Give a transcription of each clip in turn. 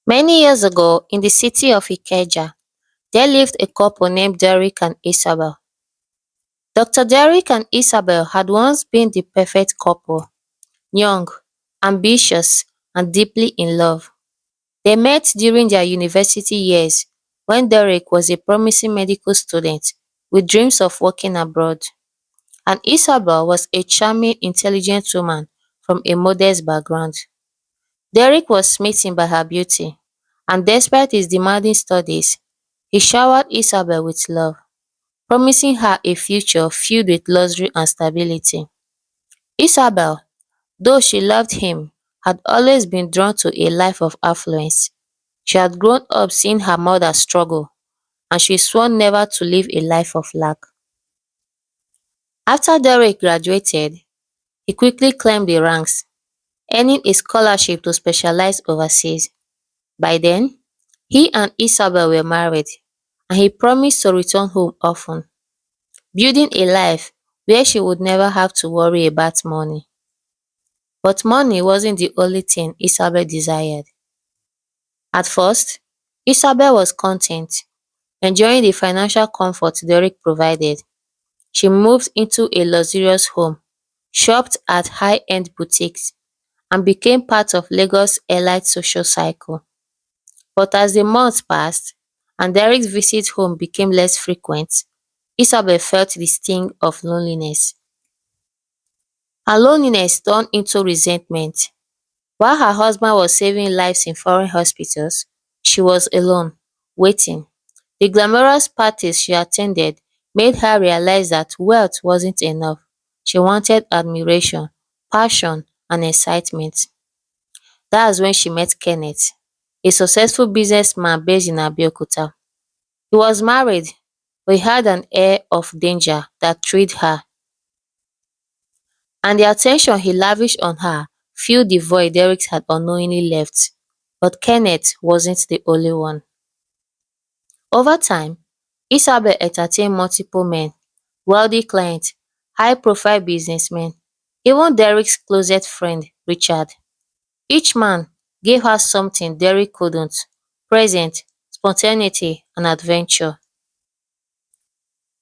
Many years ago, in the city of Ikeja, there lived a couple named Derek and Isabel. Dr. Derek and Isabel had once been the perfect couple, young, ambitious, and deeply in love. They met during their university years when Derek was a promising medical student with dreams of working abroad, and Isabel was a charming, intelligent woman from a modest background. Derek was smitten by her beauty, and despite his demanding studies, he showered Isabel with love, promising her a future filled with luxury and stability. Isabel, though she loved him, had always been drawn to a life of affluence. She had grown up seeing her mother struggle, and she swore never to live a life of lack. After Derek graduated, he quickly climbed the ranks, earning a scholarship to specialize overseas. By then, he and Isabel were married, and he promised to return home often, building a life where she would never have to worry about money. But money wasn't the only thing Isabel desired. At first, Isabel was content, enjoying the financial comfort Derek provided. She moved into a luxurious home, shopped at high-end boutiques, and became part of Lagos' elite social cycle. But as the months passed and Derek's visit home became less frequent, Isabel felt the sting of loneliness. Her loneliness turned into resentment. While her husband was saving lives in foreign hospitals, she was alone, waiting. The glamorous parties she attended made her realize that wealth wasn't enough. She wanted admiration, passion, and excitement. That's when she met Kenneth, a successful businessman based in Abeokuta. He was married, but he had an air of danger that thrilled her, and the attention he lavished on her filled the void Derek had unknowingly left. But Kenneth wasn't the only one. Over time, Isabel entertained multiple men, wealthy clients, high-profile businessmen, even Derek's closest friend, Richard. Each man gave her something Derek couldn't: present, spontaneity, and adventure.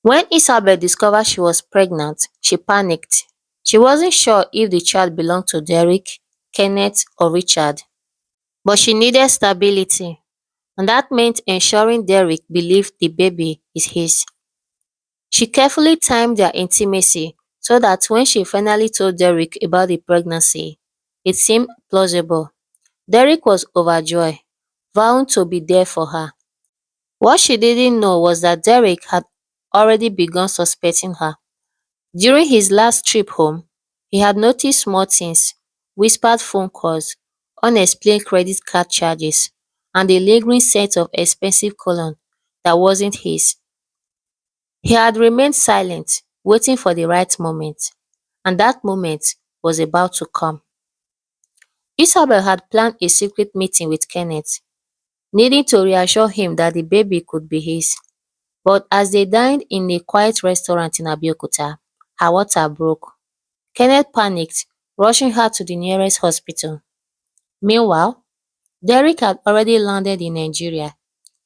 When Isabel discovered she was pregnant, she panicked. She wasn't sure if the child belonged to Derek, Kenneth, or Richard, but she needed stability, and that meant ensuring Derek believed the baby is his. She carefully timed their intimacy so that when she finally told Derek about the pregnancy, it seemed plausible. Derek was overjoyed, vowing to be there for her. What she didn't know was that Derek had already begun suspecting her. During his last trip home, he had noticed small things: whispered phone calls, unexplained credit card charges, and a lingering scent of expensive cologne that wasn't his. He had remained silent, waiting for the right moment, and that moment was about to come. Isabel had planned a secret meeting with Kenneth, needing to reassure him that the baby could be his. But as they dined in a quiet restaurant in Abeokuta, her water broke. Kenneth panicked, rushing her to the nearest hospital. Meanwhile, Derek had already landed in Nigeria.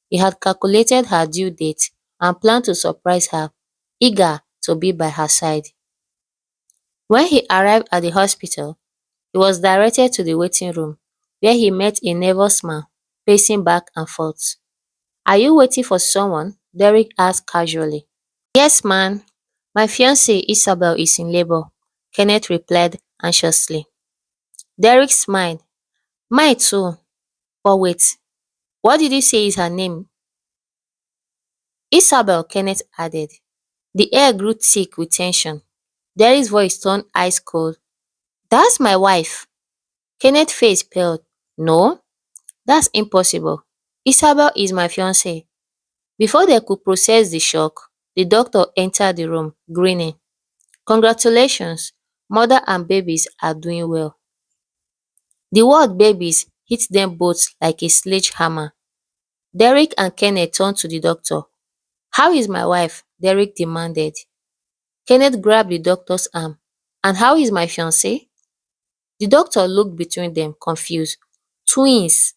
He had calculated her due date and planned to surprise her, eager to be by her side. When he arrived at the hospital, he was directed to the waiting room, where he met a nervous man pacing back and forth. "Are you waiting for someone?" Derek asked casually. "Yes, man. My fiancée Isabel is in labor," Kenneth replied anxiously. Derek smiled. "Mine too. But wait, what did you say is her name?" "Isabel," Kenneth added. The air grew thick with tension. Derek's voice turned ice cold. "That's my wife." Kenneth's face paled. "No, that's impossible. Isabel is my fiancée." Before they could process the shock, the doctor entered the room, grinning. "Congratulations, mother and babies are doing well." The word babies hit them both like a sledgehammer. Derek and Kenneth turned to the doctor. "How is my wife?" Derek demanded. Kenneth grabbed the doctor's arm. "And how is my fiancée?" The doctor looked between them, confused. "Twins."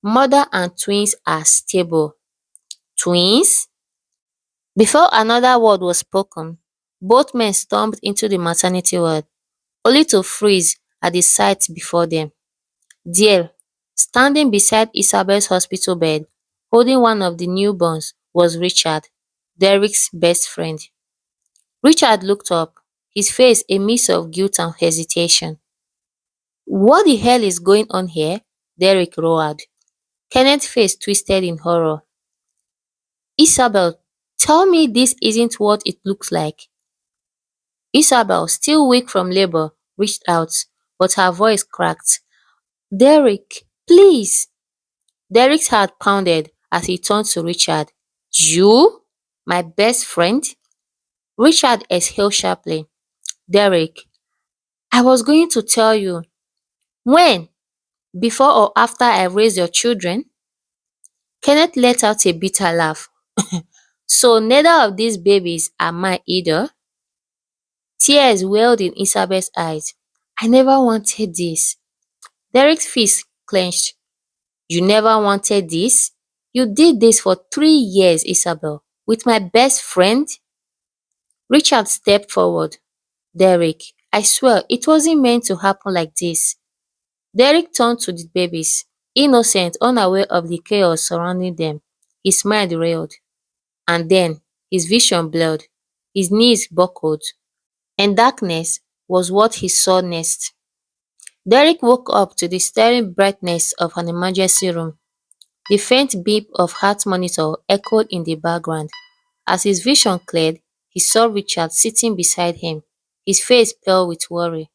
Mother and twins are stable. Twins? Before another word was spoken, both men stormed into the maternity ward, only to freeze at the sight before them. There, standing beside Isabel's hospital bed, holding one of the newborns, was Richard, Derek's best friend. Richard looked up, his face a mix of guilt and hesitation. "What the hell is going on here?" Derek roared. Kenneth's face twisted in horror. "Isabel, tell me this isn't what it looks like." Isabel, still weak from labor, reached out, but her voice cracked. "Derek, please." Derek's heart pounded as he turned to Richard. "You? My best friend?" Richard exhaled sharply. "Derek, I was going to tell you." "When? Before or after I raised your children?" Kenneth let out a bitter laugh. "So neither of these babies are mine either?" Tears welled in Isabel's eyes. "I never wanted this." Derek's fist clenched. "You never wanted this? You did this for 3 years, Isabel, with my best friend?" Richard stepped forward. "Derek, I swear it wasn't meant to happen like this." Derek turned to the babies, innocent, unaware of the chaos surrounding them. His smile derailed. And then, his vision blurred. His knees buckled. And darkness was what he saw next. Derek woke up to the staring brightness of an emergency room. The faint beep of heart monitor echoed in the background. As his vision cleared, he saw Richard sitting beside him, his face pale with worry.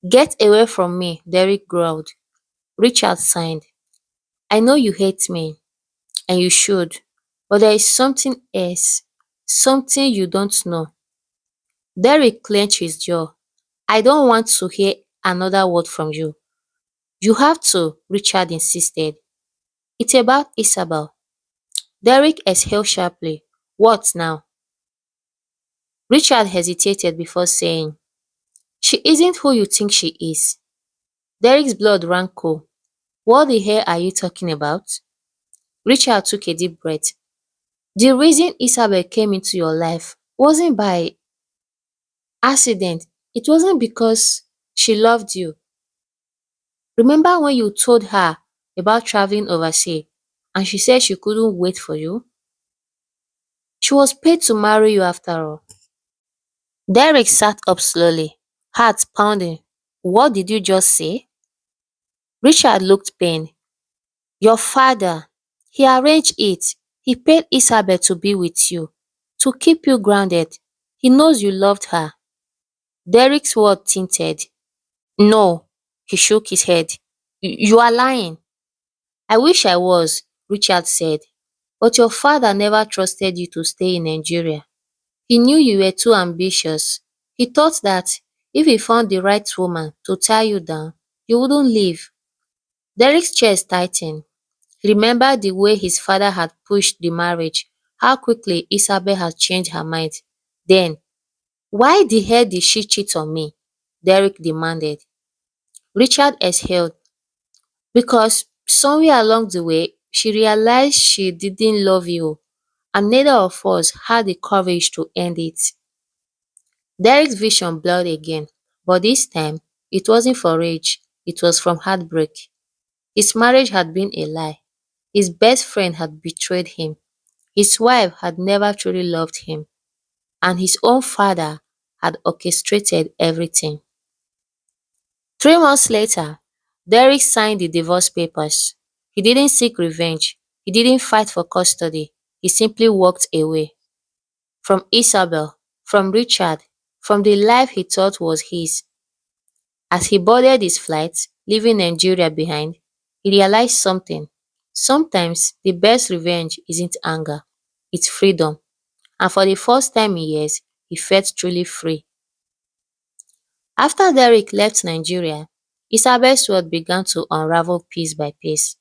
"Get away from me," Derek growled. Richard signed. "I know you hate me, and you should, but there is something else, something you don't know." Derek clenched his jaw. "I don't want to hear another word from you." "You have to," Richard insisted. "It's about Isabel." Derek exhaled sharply. "What now?" Richard hesitated before saying, "She isn't who you think she is." Derek's blood ran cold. "What the hell are you talking about?" Richard took a deep breath. "The reason Isabel came into your life wasn't by accident. It wasn't because she loved you. Remember when you told her about traveling overseas and she said she couldn't wait for you? She was paid to marry you after all." Derek sat up slowly, heart pounding. "What did you just say?" Richard looked pained. "Your father, he arranged it. He paid Isabel to be with you, to keep you grounded. He knows you loved her." Derek's word tinted. "No." He shook his head. You are lying." "I wish I was," Richard said. "But your father never trusted you to stay in Nigeria. He knew you were too ambitious. He thought that if he found the right woman to tie you down, you wouldn't leave." Derek's chest tightened. He remembered the way his father had pushed the marriage, how quickly Isabel had changed her mind. Then, "Why the hell did she cheat on me?" Derek demanded. Richard exhaled. "Because somewhere along the way, she realized she didn't love you, and neither of us had the courage to end it." Derek's vision blurred again, but this time, it wasn't for rage, it was from heartbreak. His marriage had been a lie. His best friend had betrayed him. His wife had never truly loved him, and his own father had orchestrated everything. 3 months later, Derek signed the divorce papers. He didn't seek revenge. He didn't fight for custody. He simply walked away. From Isabel, from Richard, from the life he thought was his. As he boarded his flight, leaving Nigeria behind, he realized something. Sometimes the best revenge isn't anger, it's freedom. And for the first time in years, he felt truly free. After Derek left Nigeria, Isabel's world began to unravel piece by piece.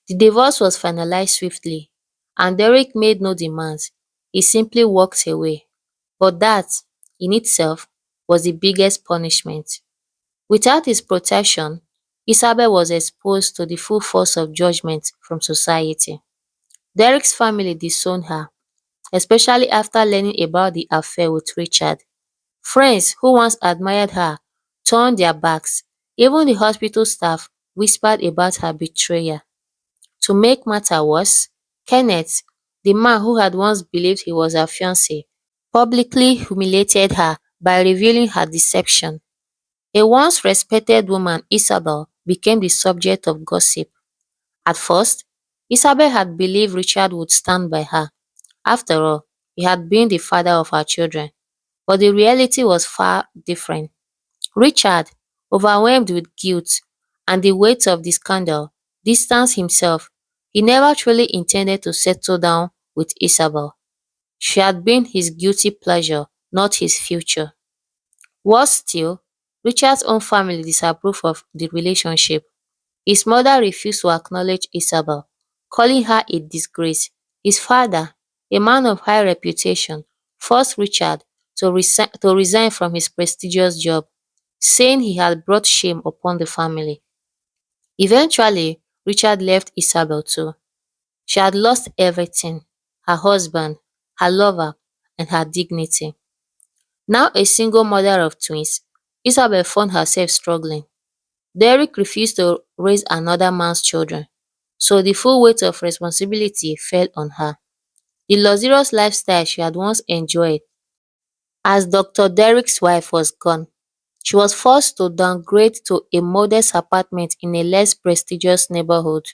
The divorce was finalized swiftly, and Derek made no demands. He simply walked away. But that, in itself, was the biggest punishment. Without his protection, Isabel was exposed to the full force of judgment from society. Derek's family disowned her, especially after learning about the affair with Richard. Friends who once admired her turned their backs. Even the hospital staff whispered about her betrayal. To make matters worse, Kenneth, the man who had once believed he was her fiancé, publicly humiliated her by revealing her deception. A once respected woman, Isabel, became the subject of gossip. At first, Isabel had believed Richard would stand by her. After all, he had been the father of her children. But the reality was far different. Richard, overwhelmed with guilt and the weight of the scandal, distanced himself. He never truly intended to settle down with Isabel. She had been his guilty pleasure, not his future. Worse still, Richard's own family disapproved of the relationship. His mother refused to acknowledge Isabel, calling her a disgrace. His father, a man of high reputation, forced Richard to resign from his prestigious job, saying he had brought shame upon the family. Eventually, Richard left Isabel too. She had lost everything: her husband, her lover, and her dignity. Now a single mother of twins, Isabel found herself struggling. Derek refused to raise another man's children, so the full weight of responsibility fell on her. The luxurious lifestyle she had once enjoyed as Dr. Derek's wife was gone. She was forced to downgrade to a modest apartment in a less prestigious neighborhood.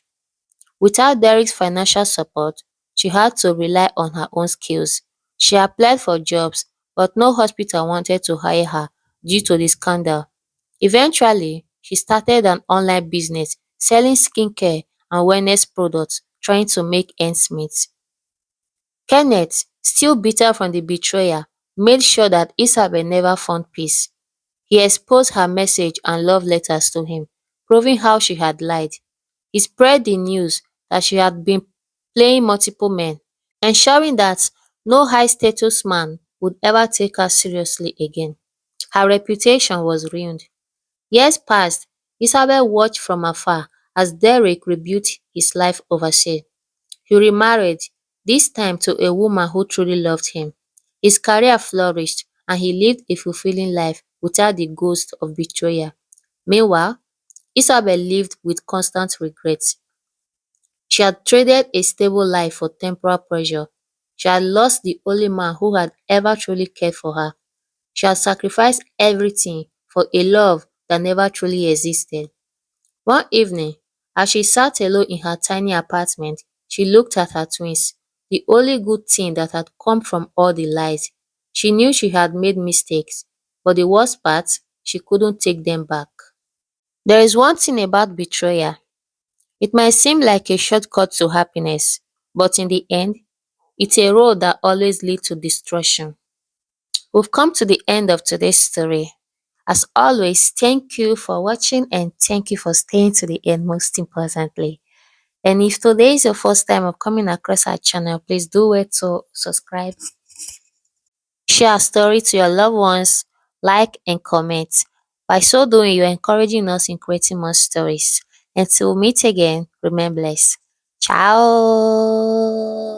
Without Derek's financial support, she had to rely on her own skills. She applied for jobs, but no hospital wanted to hire her due to the scandal. Eventually, she started an online business selling skincare and wellness products, trying to make ends meet. Kenneth, still bitter from the betrayal, made sure that Isabel never found peace. He exposed her message and love letters to him, proving how she had lied. He spread the news that she had been playing multiple men, ensuring that no high-status man would ever take her seriously again. Her reputation was ruined. Years passed. Isabel watched from afar as Derek rebuilt his life overseas. He remarried, this time to a woman who truly loved him. His career flourished and he lived a fulfilling life without the ghost of betrayal. Meanwhile, Isabel lived with constant regrets. She had traded a stable life for temporal pleasure. She had lost the only man who had ever truly cared for her. She had sacrificed everything for a love that never truly existed. One evening, as she sat alone in her tiny apartment, she looked at her twins, the only good thing that had come from all the lies. She knew she had made mistakes, but the worst part, she couldn't take them back. There is one thing about betrayal. It might seem like a shortcut to happiness, but in the end, it's a road that always leads to destruction. We've come to the end of today's story. As always, thank you for watching and thank you for staying to the end, most importantly. And if today is your first time of coming across our channel, please do wait to subscribe, share our story to your loved ones, like and comment. By so doing, you're encouraging us in creating more stories. Until we meet again, remember blessed. Ciao.